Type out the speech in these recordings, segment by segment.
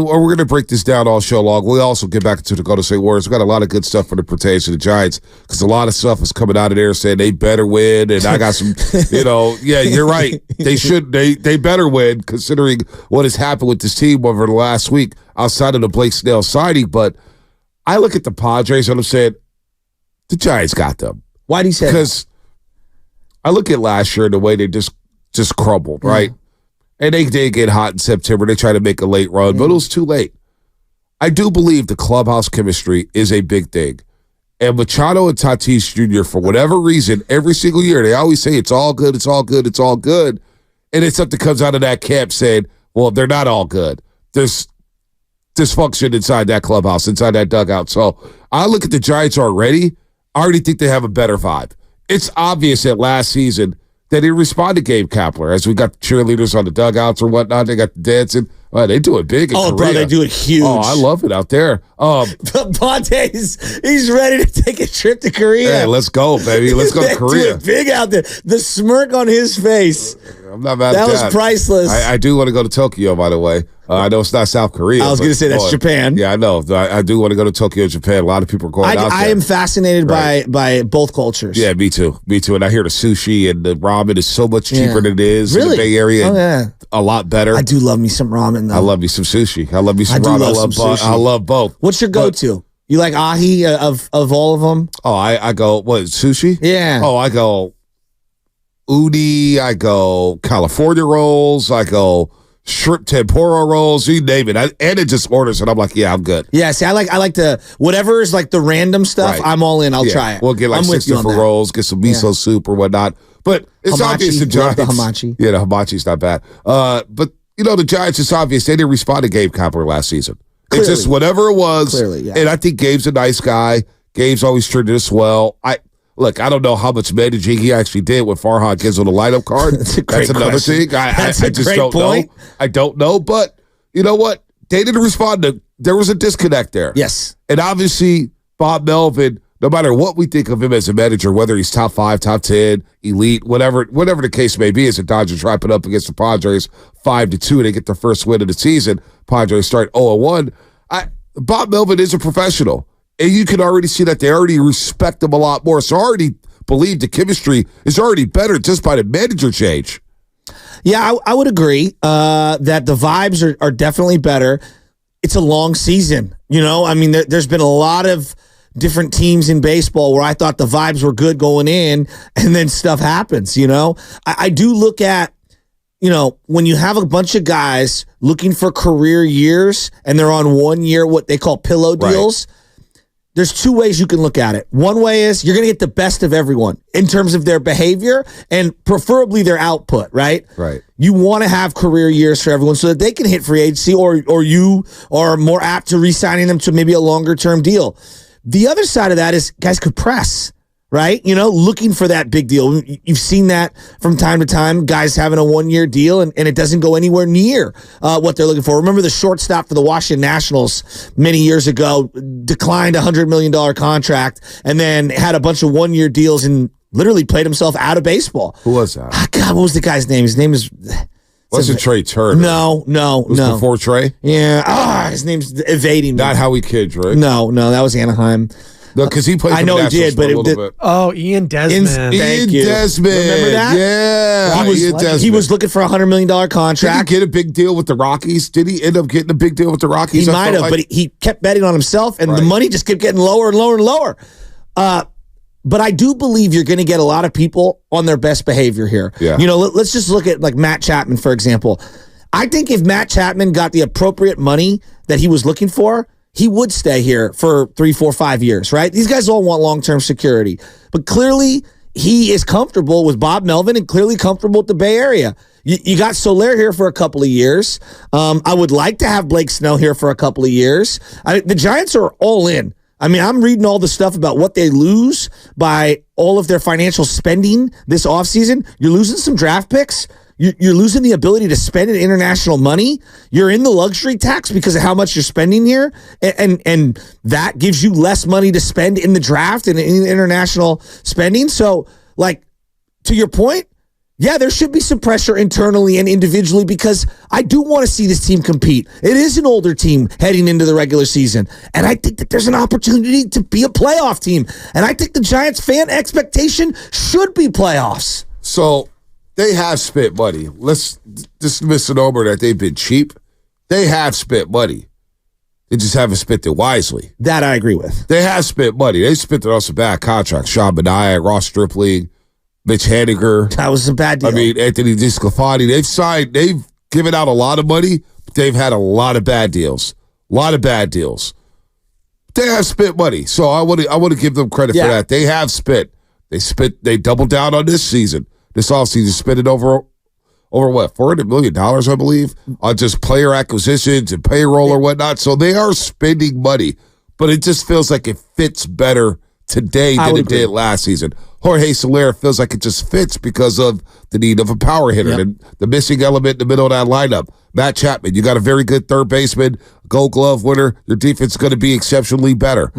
We're going to break this down all show long. We'll also get back into the Golden State Warriors. We've got a lot of good stuff for the pertains to the Giants because a lot of stuff is coming out of there saying they better win. And I got some, yeah, you're right. They better win considering what has happened with this team over the last week outside of the Blake Snell signing. But I look at the Padres and I'm saying the Giants got them. Why do you say that? Because I look at last year and the way they just crumbled, right? And they did get hot in September. They tried to make a late run, but it was too late. I do believe the clubhouse chemistry is a big thing. And Machado and Tatis Jr., for whatever reason, every single year, they always say it's all good, it's all good, it's all good. And it's something comes out of that camp saying, well, they're not all good. There's dysfunction inside that clubhouse, inside that dugout. So I look at the Giants already. I already think they have a better vibe. It's obvious that last season they didn't respond to Gabe Kapler as we got cheerleaders on the dugouts or whatnot. They got the dancing. Oh, they do it big in Korea. Bro, they do it huge. Oh, I love it out there. Ponte, he's ready to take a trip to Korea. Hey, let's go, baby. Let's go to Korea. Do it big out there. The smirk on his face. I'm not mad at that. That was priceless. I do want to go to Tokyo, by the way. I know it's not South Korea. I was going to say that's Japan. Yeah, I know. I do want to go to Tokyo, Japan. A lot of people are going out there. I am fascinated by both cultures. Yeah, me too. And I hear the sushi and the ramen is so much cheaper than it is in the Bay Area. Oh, yeah. A lot better. I do love me some ramen, though. I love me some sushi. I love me some ramen. I love both. What's your go-to? You like ahi of all of them? Oh, I go, what, sushi? Yeah. Oh, I go udi. I go California rolls. I go shrimp tempura rolls, you name it. And it just orders, and I'm like, yeah, I'm good. Yeah, see, I like the whatever is like the random stuff. Right. I'm all in. I'll try it. We'll get like 6 different rolls, get some miso soup or whatnot. But it's hamachi, obvious the Giants. The hamachi. Yeah, the hamachi's not bad. But the Giants, it's obvious they didn't respond to Gabe Kapler last season. Clearly. It's just whatever it was. Clearly, yeah. And I think Gabe's a nice guy. Gabe's always treated us well. Look, I don't know how much managing he actually did when Farhan gives him the lineup card. That's another thing. I just don't know. I don't know. But you know what? They didn't respond there was a disconnect there. Yes. And obviously, Bob Melvin, no matter what we think of him as a manager, whether he's top 5, top 10, elite, whatever the case may be, as the Dodgers wrapping up against the Padres 5-2, they get their first win of the season. Padres start 0-1. Bob Melvin is a professional. And you can already see that they already respect him a lot more. So I already believe the chemistry is already better just by the manager change. Yeah, I would agree that the vibes are definitely better. It's a long season. I mean, there's been a lot of different teams in baseball where I thought the vibes were good going in, and then stuff happens, I do look at, when you have a bunch of guys looking for career years and they're on 1 year, what they call pillow deals. Right. There's 2 ways you can look at it. One way is you're going to get the best of everyone in terms of their behavior and preferably their output, right? Right. You want to have career years for everyone so that they can hit free agency or you are more apt to re-signing them to maybe a longer-term deal. The other side of that is guys could press, right? Looking for that big deal. You've seen that from time to time, guys having a 1-year deal and it doesn't go anywhere near what they're looking for. Remember the shortstop for the Washington Nationals many years ago declined a $100 million contract and then had a bunch of 1-year deals and literally played himself out of baseball. Who was that? God, what was the guy's name? His name is... Wasn't Trey Turner? No. It was before Trey? Yeah. His name's evading me. Not Howie Kidd, right? No, that was Anaheim. No, because he played. I know he did, but bit. Oh, Ian Desmond. Ian Desmond. Remember that? Yeah, Ian Desmond. He was looking for a $100 million contract. Did he get a big deal with the Rockies? Did he end up getting a big deal with the Rockies? He might have, but he kept betting on himself, and the money just kept getting lower and lower and lower. But I do believe you're going to get a lot of people on their best behavior here. Yeah. Let's just look at like Matt Chapman, for example. I think if Matt Chapman got the appropriate money that he was looking for, he would stay here for 3, 4, 5 years, right? These guys all want long-term security. But clearly, he is comfortable with Bob Melvin and clearly comfortable with the Bay Area. You got Soler here for a couple of years. I would like to have Blake Snell here for a couple of years. The Giants are all in. I mean, I'm reading all the stuff about what they lose by all of their financial spending this offseason. You're losing some draft picks. You're losing the ability to spend international money. You're in the luxury tax because of how much you're spending here. And that gives you less money to spend in the draft and in international spending. So, like, to your point, Yeah, there should be some pressure internally and individually because I do want to see this team compete. It is an older team heading into the regular season, and I think that there's an opportunity to be a playoff team. And I think the Giants fan expectation should be playoffs. So they have spent money. Let's just misnomer that they've been cheap. They have spent money. They just haven't spent it wisely. That I agree with. They have spent money. They spent it on some bad contracts. Sean Manaea, Ross Stripling, Mitch Haniger. That was a bad deal. I mean, Anthony DeSclafani. They've given out a lot of money, but they've had a lot of bad deals. A lot of bad deals. They have spent money. So I want to give them credit for that. They have spent. They doubled down on this season. This offseason, spent it over what, $400 million, I believe, on just player acquisitions and payroll or whatnot. So they are spending money, but it just feels like it fits better today than it did last season. Jorge Soler feels like it just fits because of the need of a power hitter and the missing element in the middle of that lineup. Matt Chapman, you got a very good third baseman, Gold Glove winner. Your defense is going to be exceptionally better.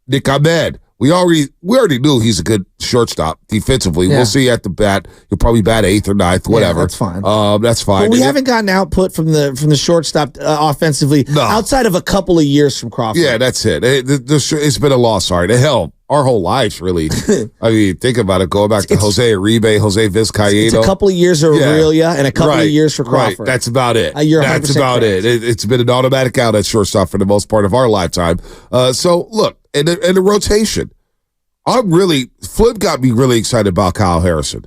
Nick Ahmed, we already knew he's a good shortstop defensively. We'll see at the bat. He'll probably bat 8th or 9th, whatever. That's fine. That's fine. But we haven't gotten output from the shortstop offensively outside of a couple of years from Crawford. Yeah, that's it. It's been a loss. Sorry. The hell, our whole lives, really. I mean, think about it. Going back to Jose Uribe, Jose Vizcaíno. It's a couple of years of Aurelia and a couple of years for Crawford. Right. That's about it. That's about it. It's been an automatic out at shortstop for the most part of our lifetime. So, look, and the rotation. Flip got me really excited about Kyle Harrison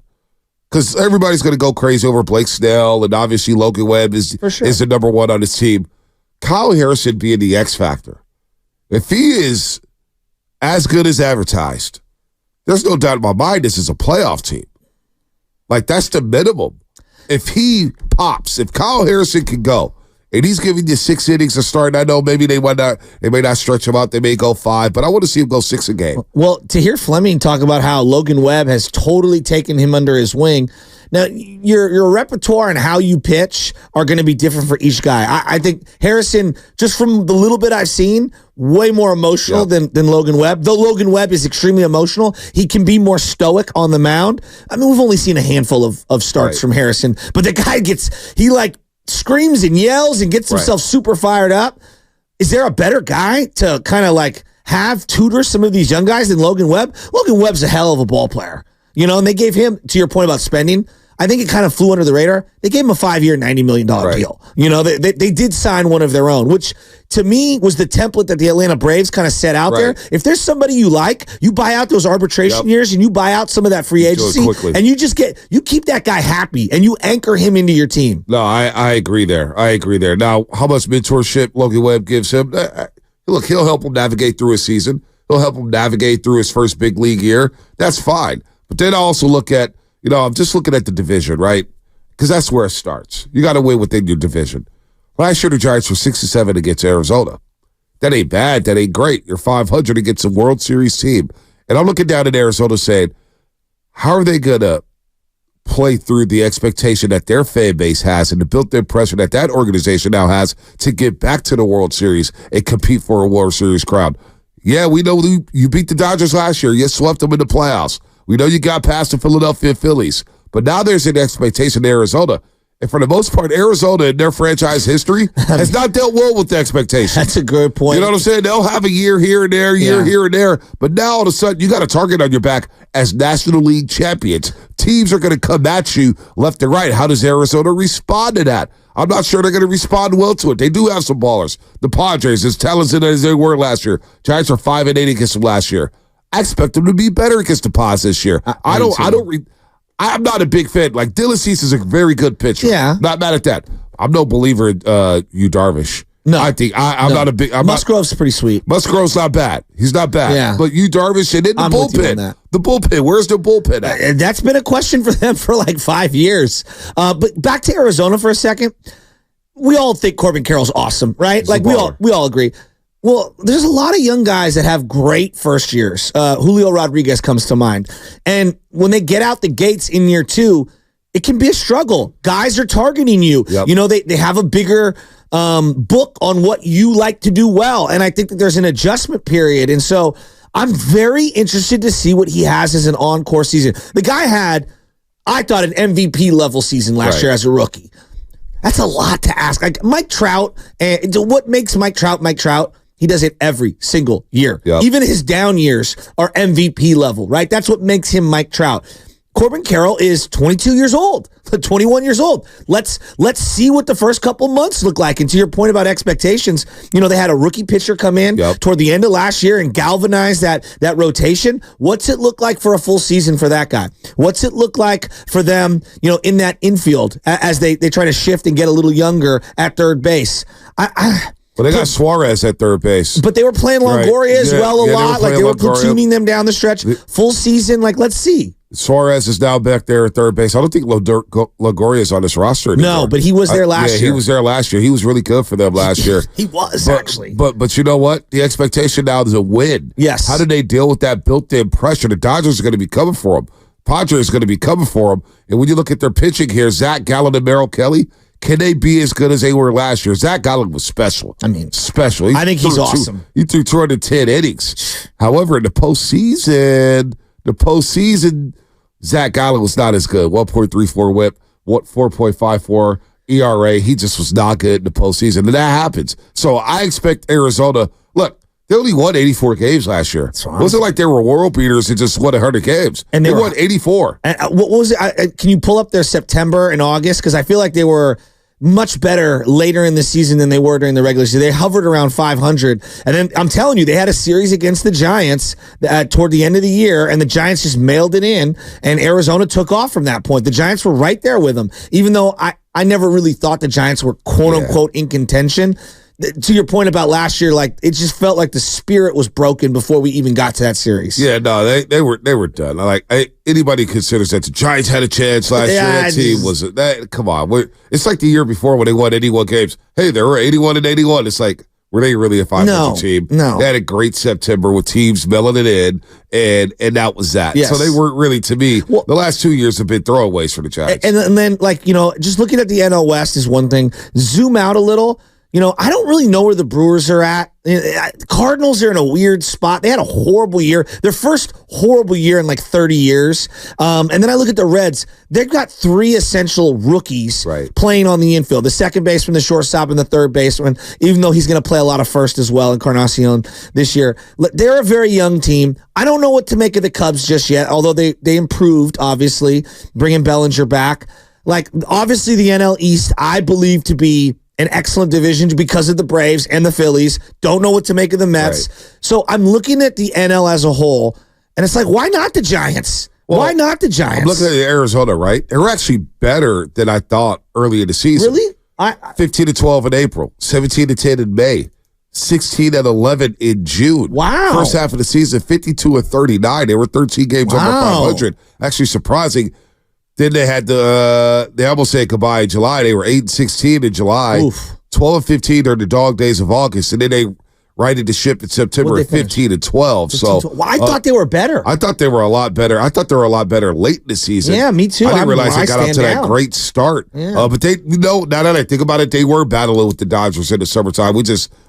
because everybody's going to go crazy over Blake Snell, and obviously Logan Webb is the number one on his team. Kyle Harrison being the X factor. If he is as good as advertised, there's no doubt in my mind this is a playoff team. Like, that's the minimum. If he pops, if Kyle Harrison can go, and he's giving you 6 innings to start. I know maybe they may not stretch him out. They may go 5, but I want to see him go 6 a game. Well, to hear Fleming talk about how Logan Webb has totally taken him under his wing. Now, your repertoire and how you pitch are going to be different for each guy. I think Harrison, just from the little bit I've seen, way more emotional than Logan Webb. Though Logan Webb is extremely emotional, he can be more stoic on the mound. I mean, we've only seen a handful of starts from Harrison, but the guy screams and yells and gets himself super fired up. Is there a better guy to kind of like have tutor some of these young guys than Logan Webb? Logan Webb's a hell of a ball player, and they gave him, to your point about spending, I think it kind of flew under the radar. They gave him a 5-year, $90 million deal. They did sign one of their own, which to me was the template that the Atlanta Braves kind of set out there. If there's somebody you like, you buy out those arbitration years and you buy out some of that free agency and you keep that guy happy and you anchor him into your team. No, I agree there. Now, how much mentorship Logan Webb gives him? Look, he'll help him navigate through his season. He'll help him navigate through his first big league year. That's fine. But then I also look at, I'm just looking at the division, right? Because that's where it starts. You got to win within your division. Last year, the Giants were 6-7 against Arizona. That ain't bad. That ain't great. You're 500 against a World Series team. And I'm looking down at Arizona saying, how are they going to play through the expectation that their fan base has and the built-in pressure that organization now has to get back to the World Series and compete for a World Series crown? Yeah, we know you beat the Dodgers last year. You swept them in the playoffs. We know you got past the Philadelphia Phillies, but now there's an expectation in Arizona. And for the most part, Arizona in their franchise history has not dealt well with the expectation. That's a good point. You know what I'm saying? They'll have a year here and there, here and there, but now all of a sudden you got a target on your back as National League champions. Teams are going to come at you left and right. How does Arizona respond to that? I'm not sure they're going to respond well to it. They do have some ballers. The Padres, as talented as they were last year, Giants are 5-8 against them last year. I expect them to be better against the Pods this year. I'm not a big fan. Like, Dylan Cease is a very good pitcher. Yeah. Not mad at that. I'm no believer in Yu Darvish. No. I think I'm not a big. Musgrove's pretty sweet. Musgrove's not bad. He's not bad. Yeah. But Yu Darvish and in the bullpen. The bullpen. Where's the bullpen at? That's been a question for them for like 5 years. But back to Arizona for a second. We all think Corbin Carroll's awesome, right? Like we all agree. Well, there's a lot of young guys that have great first years. Julio Rodriguez comes to mind. And when they get out the gates in year 2, it can be a struggle. Guys are targeting you. Yep. They have a bigger book on what you like to do well. And I think that there's an adjustment period. And so I'm very interested to see what he has as an encore season. The guy had I thought an MVP level season last year as a rookie. That's a lot to ask. Like Mike Trout, and what makes Mike Trout Mike Trout? He does it every single year. Yep. Even his down years are MVP level, right? That's what makes him Mike Trout. Corbin Carroll is 22 years old, 21 years old. Let's see what the first couple months look like. And to your point about expectations, they had a rookie pitcher come in toward the end of last year and galvanize that rotation. What's it look like for a full season for that guy? What's it look like for them, in that infield as they try to shift and get a little younger at third base? Well, they got Suarez at third base. But they were playing Longoria as well a lot. They were platooning them down the stretch. Full season, let's see. Suarez is now back there at third base. I don't think Longoria is on this roster anymore. No, but he was there last year. Yeah, he was there last year. He was really good for them last year. He was, actually. But you know what? The expectation now is a win. Yes. How do they deal with that built-in pressure? The Dodgers are going to be coming for them. Padres are going to be coming for them. And when you look at their pitching here, Zach Gallen and Merrill Kelly, can they be as good as they were last year? Zach Gallen was special. I mean, special. I think he's awesome. He threw 210 innings. However, in the postseason, Zach Gallen was not as good. 1.34 whip, 4.54 ERA. He just was not good in the postseason. And that happens. So I expect Arizona, look, they only won 84 games last year. It wasn't like they were world beaters and just won 100 games. And they won 84. And what was it? Can you pull up their September and August? Because I feel like they were much better later in the season than they were during the regular season. They hovered around 500. And then I'm telling you, they had a series against the Giants toward the end of the year, and the Giants just mailed it in, and Arizona took off from that point. The Giants were right there with them, even though I never really thought the Giants were quote-unquote in contention. To your point about last year, it just felt like the spirit was broken before we even got to that series. Yeah, no, they were done. Anybody considers that the Giants had a chance last year. That team was come on. It's like the year before when they won 81 games. Hey, they were 81 and 81. It's like, were they really a 500 team? No. They had a great September with teams mailing it in, and that was that. Yes. So they weren't really, to me, the last 2 years have been throwaways for the Giants. And then, just looking at the NL West is one thing. Zoom out a little. I don't really know where the Brewers are at. Cardinals are in a weird spot. They had a horrible year. Their first horrible year in 30 years. And then I look at the Reds. They've got three essential rookies playing on the infield. The second baseman, the shortstop, and the third baseman, even though he's going to play a lot of first as well, Encarnacion this year. They're a very young team. I don't know what to make of the Cubs just yet, although they improved, obviously, bringing Bellinger back. Obviously, the NL East, I believe to be an excellent division because of the Braves and the Phillies. Don't know what to make of the Mets. So I'm looking at the NL as a whole, and it's why not the Giants? Why not the Giants? I'm looking at Arizona, right? They were actually better than I thought early in the season. Really? 15-12 in April, 17-10 in May, 16-11 in June. Wow. First half of the season, 52-39. They were 13 games over 500. Actually surprising. Then they had they almost said goodbye in July. They were 8-16 in July, 12-15 during the dog days of August, and then they righted the ship in September at 15-12. So I thought they were better. I thought they were a lot better. I thought they were a lot better late in the season. Yeah, me too. I didn't realize they got out to that great start. Yeah. But they, now that I think about it, they were battling with the Dodgers in the summertime.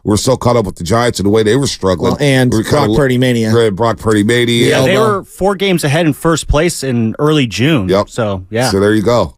We're so caught up with the Giants and the way they were struggling. And Brock Purdy mania. Brock Purdy mania. Yeah, they were 4 games ahead in first place in early June. Yep. So, yeah. So there you go.